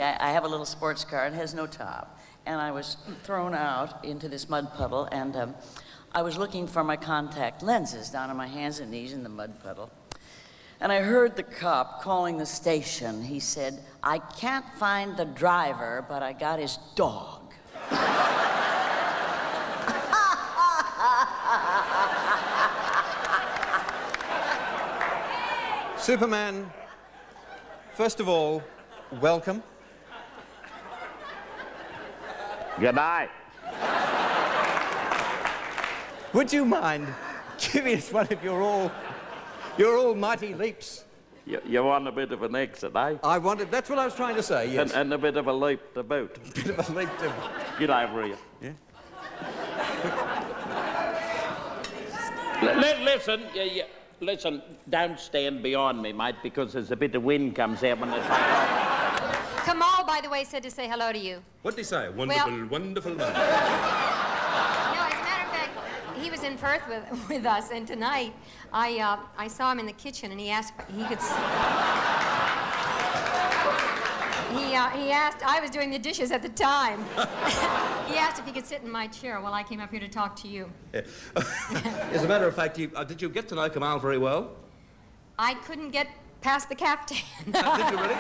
I have a little sports car. It has no top. And I was thrown out into this mud puddle, and I was looking for my contact lenses down on my hands and knees in the mud puddle. And I heard the cop calling the station. He said, "I can't find the driver, but I got his dog." Superman, first of all, welcome. Good night. Would you mind giving us one of your almighty leaps? You want a bit of an exit, eh? I wanted, that's what I was trying to say, yes. And a bit of a leap to boot. A bit of a leap to... Get over here. Yeah? Listen, don't stand behind me, mate, because there's a bit of wind comes out when they take off. Kamal, by the way, said to say hello to you. What did he say? Wonderful, wonderful man. No, as a matter of fact, he was in Perth with us, and tonight I saw him in the kitchen, and he asked if he could. He asked. I was doing the dishes at the time. He asked if he could sit in my chair while I came up here to talk to you. Yeah. As a matter of fact, did you get to know Kamal very well? I couldn't get past the caftan. Did you really?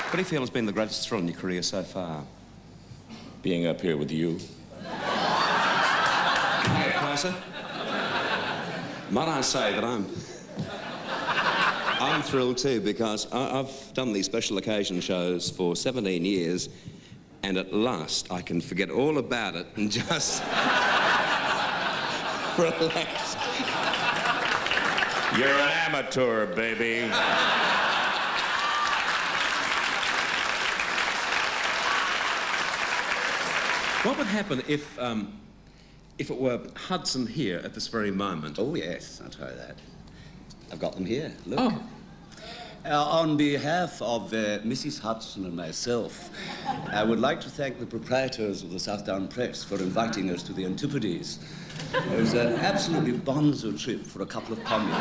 What do you feel has been the greatest thrill in your career so far? Being up here with you. Get closer. Might I say that I'm thrilled too, because I've done these special occasion shows for 17 years, and at last I can forget all about it and just relax. You're an amateur, baby. What would happen if it were Hudson here at this very moment? Oh, yes, I'll try that. I've got them here. Look. Oh. On behalf of Mrs. Hudson and myself, I would like to thank the proprietors of the Southdown Press for inviting us to the Antipodes. It was an absolutely bonzo trip for a couple of communes.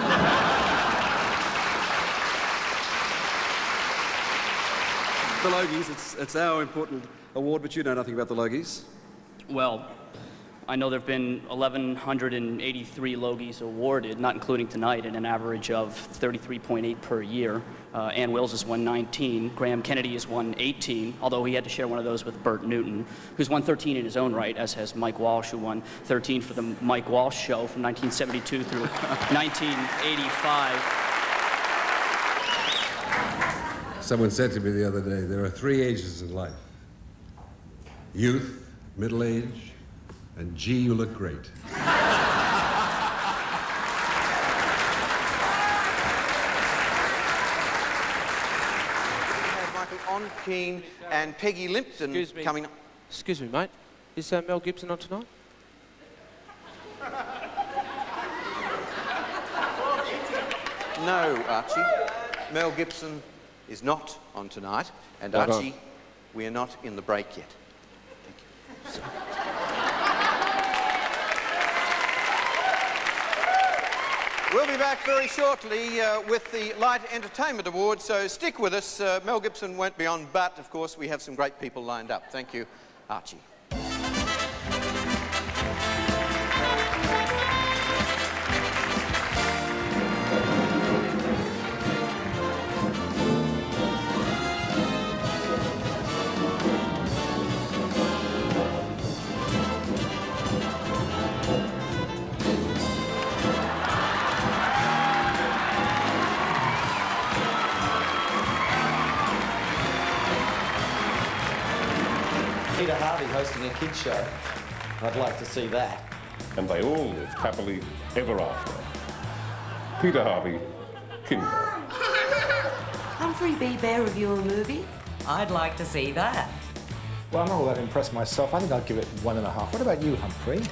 The Logies, it's our important award, but you know nothing about the Logies. Well, I know there have been 1,183 Logies awarded, not including tonight, at an average of 33.8 per year. Ann Wills has won 19. Graham Kennedy has won 18, although he had to share one of those with Bert Newton, who's won 13 in his own right, as has Mike Walsh, who won 13 for the Mike Walsh Show from 1972 through 1985. Someone said to me the other day, there are 3 ages in life. Youth, middle age, and gee, you look great. On Keane and Peggy Limpton coming up. Excuse me, mate. Is Mel Gibson on tonight? No, Archie. Mel Gibson is not on tonight. And Archie, we are not in the break yet. Thank you. So. We'll be back very shortly with the Light Entertainment Award, so stick with us. Mel Gibson won't be on, but, of course, we have some great people lined up. Thank you, Archie. Hosting a kids show. I'd like to see that. And they all lived happily ever after. Peter Harvey, Kindergarten. Humphrey B. Bear review a movie? I'd like to see that. Well, I'm not all that impressed myself. I think I'll give it 1.5. What about you, Humphrey?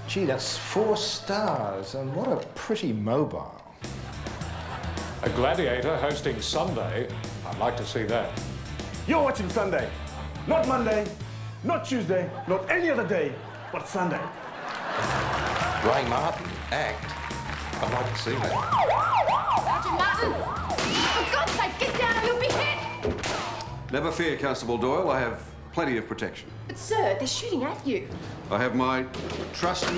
Gee, that's 4 stars, and what a pretty mobile. A gladiator hosting Sunday. I'd like to see that. You're watching Sunday. Not Monday, not Tuesday, not any other day, but Sunday. Ray Martin, act. I'd like to see that. Sergeant Martin! For God's sake, get down or you'll be hit! Never fear, Constable Doyle. I have plenty of protection. But, sir, they're shooting at you. I have my trusty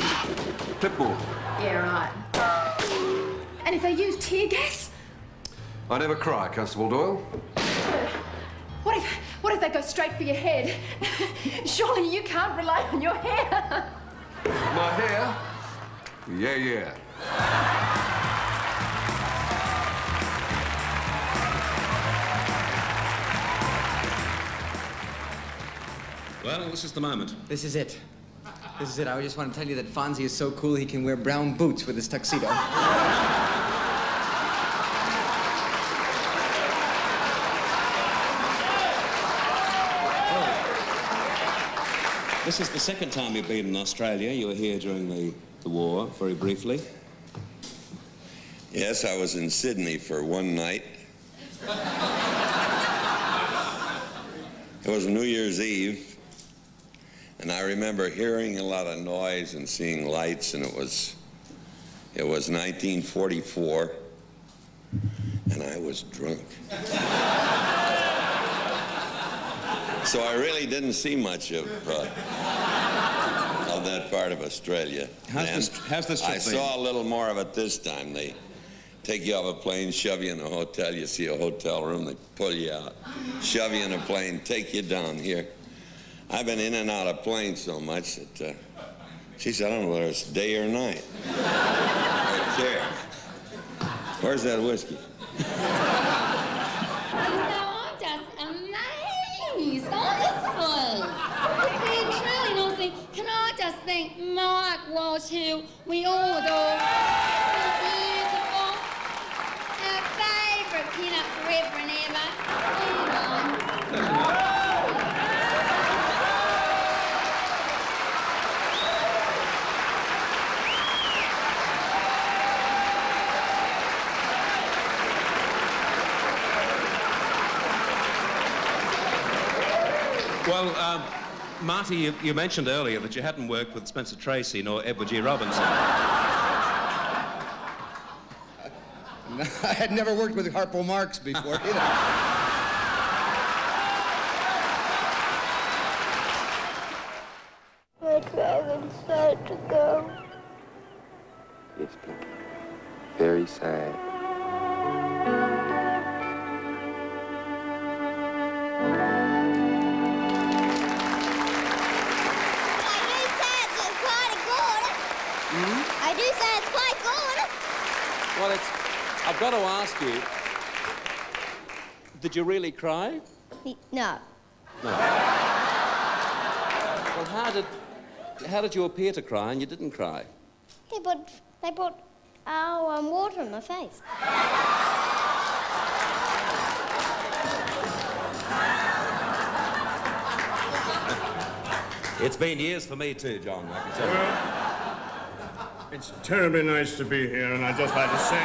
clipboard. Yeah, right. And if they use tear gas? I never cry, Constable Doyle. Sir, what if they go straight for your head? Surely you can't rely on your hair. My hair? Yeah. Well, this is the moment. This is it. This is it. I just want to tell you that Fonzie is so cool he can wear brown boots with his tuxedo. This is the second time you've been in Australia. You were here during the war, very briefly. Yes, I was in Sydney for one night. It was New Year's Eve, and I remember hearing a lot of noise and seeing lights, and it was 1944, and I was drunk. So I really didn't see much of that part of Australia. How's this trip I saw a little more of it this time. They take you off a plane, shove you in a hotel. You see a hotel room, they pull you out, shove you in a plane, take you down here. I've been in and out of planes so much that, geez, I don't know whether it's day or night. I don't care. Where's that whiskey? Can I just thank Mike Walsh, who we all adore. Beautiful. Our favourite pin-up forever and ever. Well, Marty, you mentioned earlier that you hadn't worked with Spencer Tracy nor Edward G. Robinson. I had never worked with Harpo Marx before, either. I'd rather decide to go. Yes, Pinky. Very sad. I do say it's quite good. Well, I've got to ask you, did you really cry? No. No. Well, how did you appear to cry and you didn't cry? They put water in my face. It's been years for me too, John, I can tell you. It's terribly nice to be here, and I'd just like to say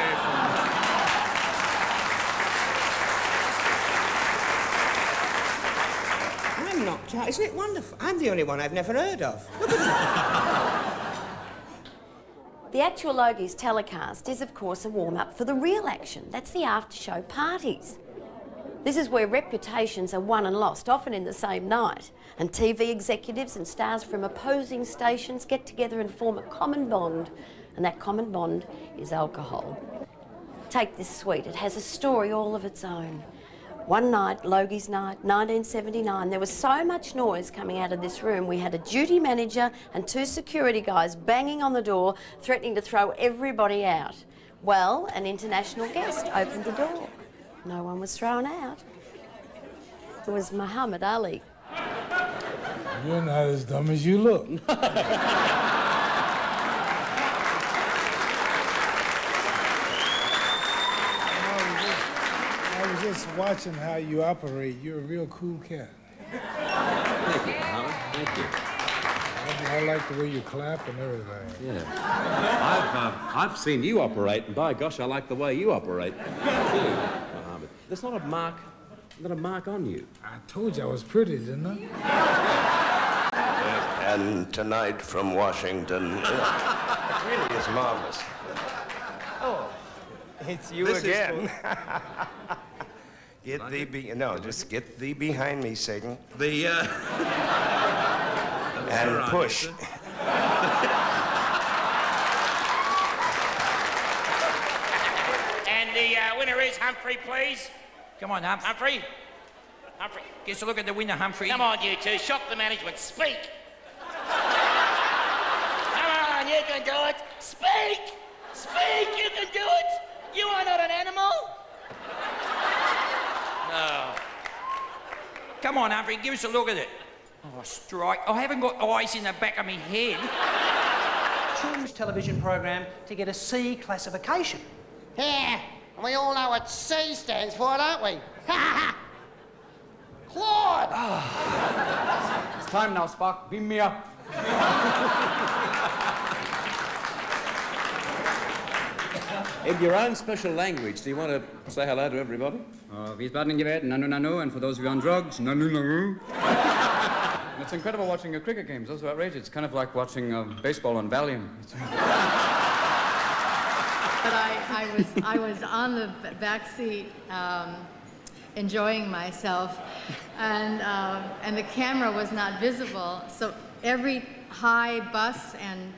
I'm not, isn't it wonderful? I'm the only one I've never heard of. Look at The actual Logies telecast is, of course, a warm-up for the real action. That's the after-show parties. This is where reputations are won and lost, often in the same night, and TV executives and stars from opposing stations get together and form a common bond, and that common bond is alcohol. Take this suite. It has a story all of its own. One night, Logies night, 1979, there was so much noise coming out of this room, we had a duty manager and 2 security guys banging on the door, threatening to throw everybody out. Well, an international guest opened the door. No one was thrown out. It was Muhammad Ali. You're not as dumb as you look. I was just watching how you operate. You're a real cool cat. Thank you, Muhammad. Thank you. I like the way you clap and everything. Yeah. I've seen you operate, and by gosh, I like the way you operate. Muhammad. There's not a mark on you. I told you I was pretty, didn't I? And tonight from Washington, it really is marvelous. It's you This is again. Get thee no, just get thee behind me, Satan. The, and right, push. And the winner is Humphrey, please. Come on, Humphrey. Humphrey. Get a look at the winner, Humphrey. Come on, you two. Shock the management. Speak. Come on, you can do it. Speak. Speak. You can do it. You are not an animal. No. Come on, Humphrey, give us a look at it. Oh, strike. I haven't got eyes in the back of my head. Children's television program to get a C classification. Yeah, and we all know what C stands for, don't we? Claude! It's time now, Spock. Beam me up. In your own special language, do you want to say hello to everybody? Wiesbaden gewählt, nanu nanu, and for those of you on drugs, nanu nanu. It's incredible watching a cricket game. It's also outrageous. It's kind of like watching baseball on Valium. But I was on the back seat enjoying myself, and the camera was not visible, so every high bus and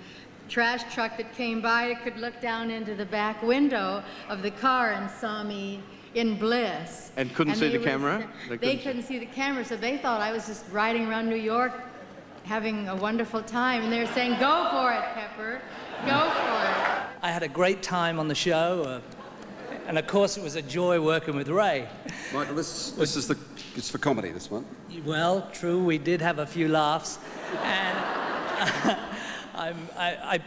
trash truck that came by could look down into the back window of the car and saw me in bliss. And couldn't see the camera? They couldn't see the camera, so they thought I was just riding around New York having a wonderful time, and they were saying, "Go for it, Pepper, go for it." I had a great time on the show, and of course it was a joy working with Ray. Michael, this is it's for comedy, this one. Well, true, we did have a few laughs, and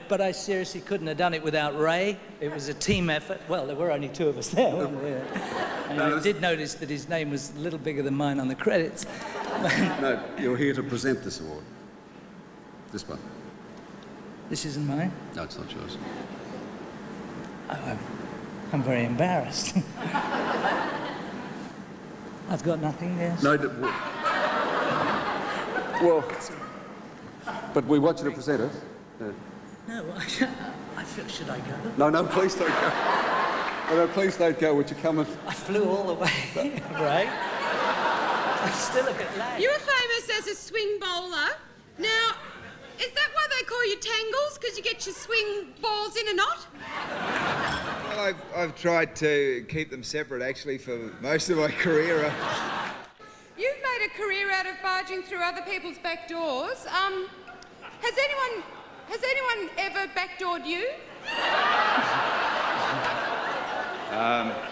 but I seriously couldn't have done it without Ray. It was a team effort. Well, there were only two of us there, weren't there? And I did notice that his name was a little bigger than mine on the credits. No, you're here to present this award. This one. This isn't mine? No, it's not yours. Oh, I'm very embarrassed. I've got nothing, yes? No, well, but we want you to present it. No, I feel, should I go? No, please don't go. No, please don't go. Would you come and... I flew all the way, right? I'm still a bit late. You were famous as a swing bowler. Now, is that why they call you Tangles? Because you get your swing balls in a knot? Well, I've tried to keep them separate, actually, for most of my career. You've made a career out of barging through other people's back doors. Has anyone ever backdoored you?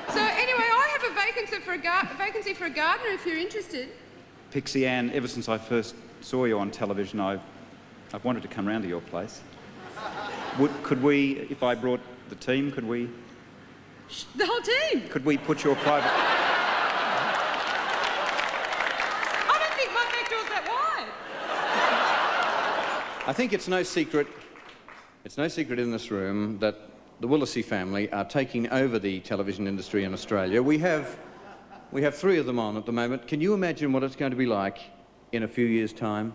So anyway, I have a vacancy for a gardener if you're interested. Pixie-Anne, ever since I first saw you on television, I've wanted to come round to your place. Could we, if I brought the team, could we... The whole team? Could we put your private... I don't think my back door's that wide. I think it's no secret in this room that the Willesee family are taking over the television industry in Australia. We have three of them on at the moment. Can you imagine what it's going to be like in a few years' time?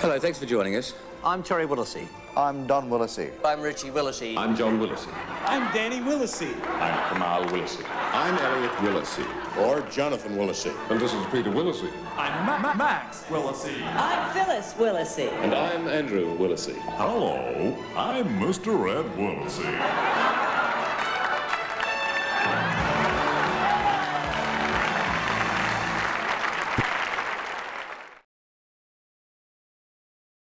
Hello, thanks for joining us. I'm Terry Willesee. I'm Don Willesee. I'm Richie Willesee. I'm John Willesee. I'm Danny Willesee. I'm Kamal Willesee. I'm Elliot Willesee. Or Jonathan Willesee. And this is Peter Willesee. I'm Max Willesee. I'm Phyllis Willesee. And I'm Andrew Willesee. Hello, I'm Mr. Ed Willesee.